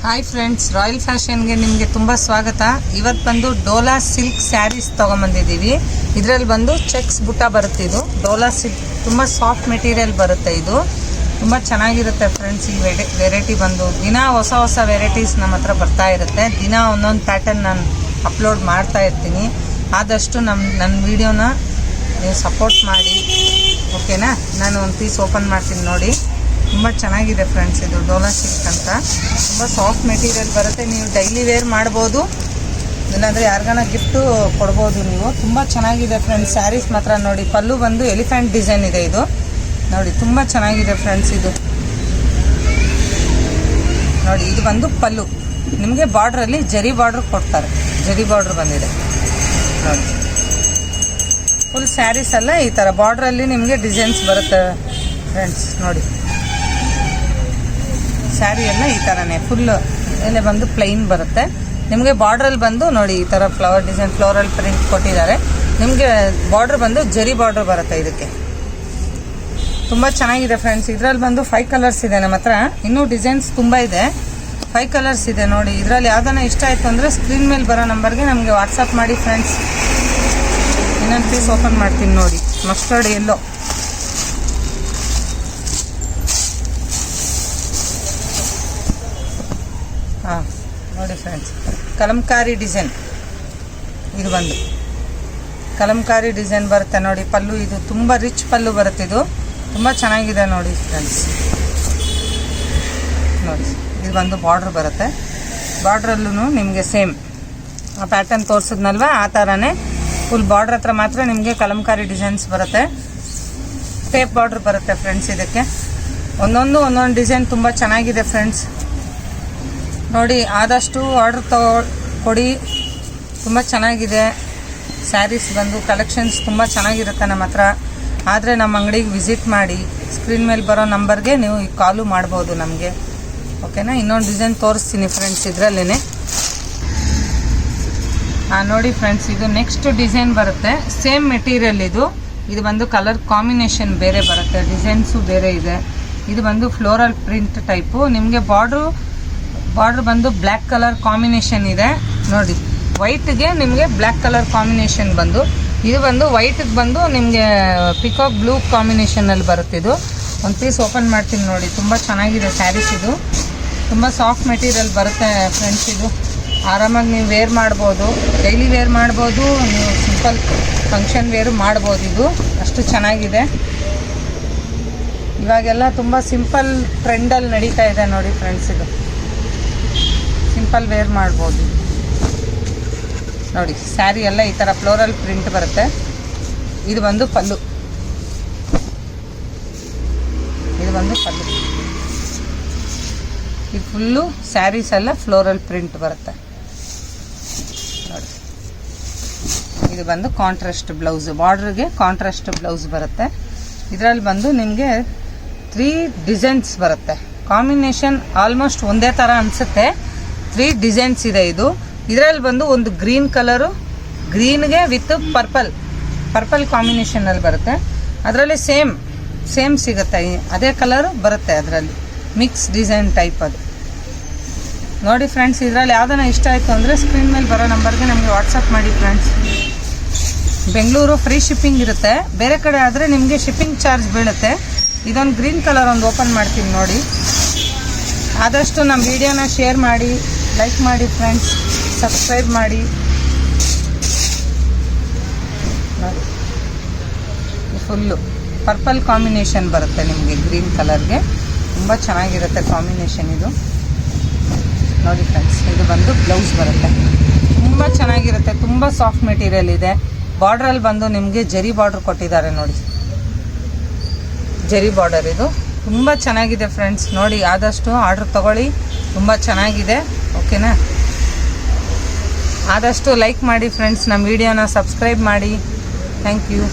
Hi friends, royal ಫ್ಯಾಷನ್ಗೆ ನಿಮಗೆ ತುಂಬ ಸ್ವಾಗತ. ಇವತ್ತು ಬಂದು ಡೋಲಾ ಸಿಲ್ಕ್ ಸ್ಯಾರೀಸ್ ತೊಗೊಂಬಂದಿದ್ದೀವಿ. ಇದರಲ್ಲಿ ಬಂದು ಚೆಕ್ಸ್ ಬುಟ್ಟ ಬರುತ್ತೆ. ಇದು ಡೋಲಾ ಸಿಲ್ಕ್ ತುಂಬ ಸಾಫ್ಟ್ ಮೆಟೀರಿಯಲ್ ಬರುತ್ತೆ. ಇದು ತುಂಬ ಚೆನ್ನಾಗಿರುತ್ತೆ ಫ್ರೆಂಡ್ಸ್. ಈ ವೆರೈಟಿ ಬಂದು ದಿನ ಹೊಸ ಹೊಸ ವೆರೈಟೀಸ್ ನಮ್ಮ ಹತ್ರ ಬರ್ತಾ ಇರುತ್ತೆ. ದಿನ ಒಂದೊಂದು ಪ್ಯಾಟರ್ನ್ ನಾನು ಅಪ್ಲೋಡ್ ಮಾಡ್ತಾ ಇರ್ತೀನಿ. ಆದಷ್ಟು ನನ್ನ ವೀಡಿಯೋನ ನೀವು ಸಪೋರ್ಟ್ ಮಾಡಿ, ಓಕೆನಾ? ನಾನು ಒಂದು ಪೀಸ್ ಓಪನ್ ಮಾಡ್ತೀನಿ ನೋಡಿ. ತುಂಬ ಚೆನ್ನಾಗಿದೆ ಫ್ರೆಂಡ್ಸ್. ಇದು ಡೋಲಾ ಸಿಲ್ಕ್ ಅಂತ ತುಂಬ ಸಾಫ್ಟ್ ಮೆಟೀರಿಯಲ್ ಬರುತ್ತೆ. ನೀವು ಡೈಲಿ ವೇರ್ ಮಾಡ್ಬೋದು, ಇಲ್ಲಾಂದರೆ ಯಾರಿಗಾನ ಗಿಫ್ಟು ಕೊಡ್ಬೋದು ನೀವು. ತುಂಬ ಚೆನ್ನಾಗಿದೆ ಫ್ರೆಂಡ್ಸ್. ಸ್ಯಾರೀಸ್ ಮಾತ್ರ ನೋಡಿ. ಪಲ್ಲು ಬಂದು ಎಲಿಫೆಂಟ್ ಡಿಸೈನ್ ಇದೆ. ಇದು ನೋಡಿ ತುಂಬ ಚೆನ್ನಾಗಿದೆ ಫ್ರೆಂಡ್ಸ್. ಇದು ನೋಡಿ, ಇದು ಬಂದು ಪಲ್ಲು. ನಿಮಗೆ ಬಾರ್ಡ್ರಲ್ಲಿ ಜರಿ ಬಾರ್ಡ್ರ್ ಕೊಡ್ತಾರೆ. ಜರಿ ಬಾರ್ಡ್ರ್ ಬಂದಿದೆ ನೋಡಿ. ಫುಲ್ ಸ್ಯಾರೀಸ್ ಎಲ್ಲ ಈ ಥರ ಬಾರ್ಡ್ರಲ್ಲಿ ನಿಮಗೆ ಡಿಸೈನ್ಸ್ ಬರುತ್ತೆ ಫ್ರೆಂಡ್ಸ್. ನೋಡಿ, ಸ್ಯಾರಿ ಎಲ್ಲ ಈ ಥರನೇ ಫುಲ್ ಮೇಲೆ ಬಂದು ಪ್ಲೈನ್ ಬರುತ್ತೆ. ನಿಮಗೆ ಬಾರ್ಡ್ರಲ್ಲಿ ಬಂದು ನೋಡಿ ಈ ಥರ ಫ್ಲವರ್ ಡಿಸೈನ್, ಫ್ಲೋರಲ್ ಪ್ರಿಂಟ್ ಕೊಟ್ಟಿದ್ದಾರೆ. ನಿಮಗೆ ಬಾರ್ಡ್ರ್ ಬಂದು ಜರಿ ಬಾರ್ಡ್ರ್ ಬರುತ್ತೆ. ಇದಕ್ಕೆ ತುಂಬ ಚೆನ್ನಾಗಿದೆ ಫ್ರೆಂಡ್ಸ್. ಇದರಲ್ಲಿ ಬಂದು 5 ಕಲರ್ಸ್ ಇದೆ ನಮ್ಮ ಹತ್ರ. ಇನ್ನೂ ಡಿಸೈನ್ಸ್ ತುಂಬ ಇದೆ. 5 ಕಲರ್ಸ್ ಇದೆ ನೋಡಿ. ಇದರಲ್ಲಿ ಯಾವ್ದಾನ ಇಷ್ಟ ಆಯಿತು ಅಂದರೆ ಸ್ಕ್ರೀನ್ ಮೇಲೆ ಬರೋ ನಂಬರ್ಗೆ ನಮಗೆ ವಾಟ್ಸಪ್ ಮಾಡಿ ಫ್ರೆಂಡ್ಸ್. ಇನ್ನೊಂದು ಪೀಸ್ ಓಪನ್ ಮಾಡ್ತೀನಿ ನೋಡಿ. ಮಸ್ಟರ್ಡ್ ಎಲ್ಲೋ, ಹಾಂ ನೋಡಿ ಫ್ರೆಂಡ್ಸ್. ಕಲಂಕಾರಿ ಡಿಸೈನ್, ಇದು ಬಂದು ಕಲಂಕಾರಿ ಡಿಸೈನ್ ಬರುತ್ತೆ ನೋಡಿ. ಪಲ್ಲು ಇದು ತುಂಬ ರಿಚ್ ಪಲ್ಲು ಬರುತ್ತೆ. ಇದು ತುಂಬ ಚೆನ್ನಾಗಿದೆ ನೋಡಿ ಫ್ರೆಂಡ್ಸ್. ನೋಡಿ, ಇದು ಬಂದು ಬಾರ್ಡ್ರ್ ಬರುತ್ತೆ. ಬಾರ್ಡ್ರಲ್ಲೂ ನಿಮಗೆ ಸೇಮ್ ಆ ಪ್ಯಾಟರ್ನ್ ತೋರಿಸಿದ್ನಲ್ವ, ಆ ಥರನೇ ಫುಲ್ ಬಾರ್ಡ್ರ್ ಹತ್ರ ಮಾತ್ರ ನಿಮಗೆ ಕಲಂಕಾರಿ ಡಿಸೈನ್ಸ್ ಬರುತ್ತೆ. ಟೇಪ್ ಬಾರ್ಡ್ರ್ ಬರುತ್ತೆ ಫ್ರೆಂಡ್ಸ್. ಇದಕ್ಕೆ ಒಂದೊಂದು ಡಿಸೈನ್ ತುಂಬ ಚೆನ್ನಾಗಿದೆ ಫ್ರೆಂಡ್ಸ್. ನೋಡಿ, ಆದಷ್ಟು ಆರ್ಡ್ರ್ ಕೊಡಿ. ತುಂಬ ಚೆನ್ನಾಗಿದೆ ಸ್ಯಾರೀಸ್ ಬಂದು. ಕಲೆಕ್ಷನ್ಸ್ ತುಂಬ ಚೆನ್ನಾಗಿರುತ್ತೆ ನಮ್ಮ ಹತ್ರ. ಆದರೆ ನಮ್ಮ ಅಂಗಡಿಗೆ ವಿಸಿಟ್ ಮಾಡಿ. ಸ್ಕ್ರೀನ್ ಮೇಲೆ ಬರೋ ನಂಬರ್ಗೆ ನೀವು ಈಗ ಕಾಲು ಮಾಡ್ಬೋದು ನಮಗೆ, ಓಕೆನಾ? ಇನ್ನೊಂದು ಡಿಸೈನ್ ತೋರಿಸ್ತೀನಿ ಫ್ರೆಂಡ್ಸ್ ಇದರಲ್ಲೇ. ನೋಡಿ ಫ್ರೆಂಡ್ಸ್, ಇದು ನೆಕ್ಸ್ಟ್ ಡಿಸೈನ್ ಬರುತ್ತೆ. ಸೇಮ್ ಮೆಟೀರಿಯಲ್ ಇದು. ಇದು ಬಂದು ಕಲರ್ ಕಾಂಬಿನೇಷನ್ ಬೇರೆ ಬರುತ್ತೆ, ಡಿಸೈನ್ಸು ಬೇರೆ ಇದೆ. ಇದು ಬಂದು ಫ್ಲೋರಲ್ ಪ್ರಿಂಟ್ ಟೈಪು. ನಿಮಗೆ ಬಾರ್ಡ್ರ್ ಬಂದು ಬ್ಲ್ಯಾಕ್ ಕಲರ್ ಕಾಂಬಿನೇಷನ್ ಇದೆ ನೋಡಿ. ವೈಟ್ಗೆ ನಿಮಗೆ ಬ್ಲ್ಯಾಕ್ ಕಲರ್ ಕಾಂಬಿನೇಷನ್ ಬಂದು, ಇದು ಬಂದು ವೈಟಿಗೆ ಬಂದು ನಿಮಗೆ ಪಿಕಾಕ್ ಬ್ಲೂ ಕಾಂಬಿನೇಷನಲ್ಲಿ ಬರುತ್ತೆ. ಇದು ಒಂದು ಪೀಸ್ ಓಪನ್ ಮಾಡ್ತೀನಿ ನೋಡಿ. ತುಂಬ ಚೆನ್ನಾಗಿದೆ ಸ್ಯಾರೀಸ್. ಇದು ತುಂಬ ಸಾಫ್ಟ್ ಮೆಟೀರಿಯಲ್ ಬರುತ್ತೆ ಫ್ರೆಂಡ್ಸ್. ಇದು ಆರಾಮಾಗಿ ನೀವು ವೇರ್ ಮಾಡ್ಬೋದು, ಡೈಲಿ ವೇರ್ ಮಾಡ್ಬೋದು, ನೀವು ಸಿಂಪಲ್ ಫಂಕ್ಷನ್ ವೇರು ಮಾಡ್ಬೋದು. ಇದು ಅಷ್ಟು ಚೆನ್ನಾಗಿದೆ. ಇವಾಗೆಲ್ಲ ತುಂಬ ಸಿಂಪಲ್ ಟ್ರೆಂಡಲ್ಲಿ ನಡೀತಾ ಇದೆ ನೋಡಿ ಫ್ರೆಂಡ್ಸ್. ಇದು ಸಿಂಪಲ್ ವೇರ್ ಮಾಡ್ಬೋದು ನೋಡಿ. ಸ್ಯಾರಿ ಎಲ್ಲ ಈ ಥರ ಫ್ಲೋರಲ್ ಪ್ರಿಂಟ್ ಬರುತ್ತೆ. ಇದು ಬಂದು ಪಲ್ಲು. ಇದು ಬಂದು ಪಲ್ಲು. ಇದು ಫುಲ್ಲು ಸ್ಯಾರೀಸ್ ಎಲ್ಲ ಫ್ಲೋರಲ್ ಪ್ರಿಂಟ್ ಬರುತ್ತೆ ನೋಡಿ. ಇದು ಬಂದು ಕಾಂಟ್ರಾಸ್ಟ್ ಬ್ಲೌಸ್. ಬಾರ್ಡ್ರಿಗೆ ಕಾಂಟ್ರಾಸ್ಟ್ ಬ್ಲೌಸ್ ಬರುತ್ತೆ. ಇದರಲ್ಲಿ ಬಂದು ನಿಮಗೆ 3 ಡಿಸೈನ್ಸ್ ಬರುತ್ತೆ. ಕಾಂಬಿನೇಷನ್ ಆಲ್ಮೋಸ್ಟ್ ಒಂದೇ ಥರ ಅನಿಸುತ್ತೆ. 3 ಡಿಸೈನ್ಸ್ ಇದೆ. ಇದು ಇದರಲ್ಲಿ ಬಂದು ಒಂದು ಗ್ರೀನ್ ಕಲರು, ಗ್ರೀನ್ಗೆ ವಿತ್ ಪರ್ಪಲ್ ಕಾಂಬಿನೇಷನಲ್ಲಿ ಬರುತ್ತೆ. ಅದರಲ್ಲಿ ಸೇಮ್ ಸಿಗುತ್ತೆ. ಅದೇ ಕಲರ್ ಬರುತ್ತೆ ಅದರಲ್ಲಿ. ಮಿಕ್ಸ್ ಡಿಸೈನ್ ಟೈಪ್ ಅದು ನೋಡಿ ಫ್ರೆಂಡ್ಸ್. ಇದರಲ್ಲಿ ಯಾವ್ದಾನ ಇಷ್ಟ ಆಯಿತು ಅಂದರೆ ಸ್ಕ್ರೀನ್ ಮೇಲೆ ಬರೋ ನಂಬರ್ಗೆ ನಮಗೆ ವಾಟ್ಸಪ್ ಮಾಡಿ ಫ್ರೆಂಡ್ಸ್. ಬೆಂಗಳೂರು ಫ್ರೀ ಶಿಪ್ಪಿಂಗ್ ಇರುತ್ತೆ. ಬೇರೆ ಕಡೆ ಆದರೆ ನಿಮಗೆ ಶಿಪ್ಪಿಂಗ್ ಚಾರ್ಜ್ ಬೀಳುತ್ತೆ. ಇದೊಂದು ಗ್ರೀನ್ ಕಲರ್ ಒಂದು ಓಪನ್ ಮಾಡ್ತೀನಿ ನೋಡಿ. ಆದಷ್ಟು ನಮ್ಮ ವಿಡಿಯೋನ ಶೇರ್ ಮಾಡಿ, ಲೈಕ್ ಮಾಡಿ ಫ್ರೆಂಡ್ಸ್, ಸಬ್ಸ್ಕ್ರೈಬ್ ಮಾಡಿ ನೋಡಿ. ಫುಲ್ಲು ಪರ್ಪಲ್ ಕಾಂಬಿನೇಷನ್ ಬರುತ್ತೆ ನಿಮಗೆ ಗ್ರೀನ್ ಕಲರ್ಗೆ. ತುಂಬ ಚೆನ್ನಾಗಿರುತ್ತೆ ಕಾಂಬಿನೇಷನ್ ಇದು ನೋಡಿ ಫ್ರೆಂಡ್ಸ್. ಇದು ಬಂದು ಬ್ಲೌಸ್ ಬರುತ್ತೆ. ತುಂಬ ಚೆನ್ನಾಗಿರುತ್ತೆ. ತುಂಬ ಸಾಫ್ಟ್ ಮೆಟೀರಿಯಲ್ ಇದೆ. ಬಾರ್ಡ್ರಲ್ಲಿ ಬಂದು ನಿಮಗೆ ಜರಿ ಬಾರ್ಡ್ರ್ ಕೊಟ್ಟಿದ್ದಾರೆ ನೋಡಿ. ಜರಿ ಬಾರ್ಡರ್ ಇದು ತುಂಬ ಚೆನ್ನಾಗಿದೆ ಫ್ರೆಂಡ್ಸ್. ನೋಡಿ, ಆದಷ್ಟು ಆರ್ಡ್ರ್ ತೊಗೊಳ್ಳಿ. ತುಂಬ ಚೆನ್ನಾಗಿದೆ, ಓಕೆನಾ? ಆದಷ್ಟು ಲೈಕ್ ಮಾಡಿ ಫ್ರೆಂಡ್ಸ್. ನಮ್ಮ ವಿಡಿಯೋನ ಸಬ್ಸ್ಕ್ರೈಬ್ ಮಾಡಿ. Thank you.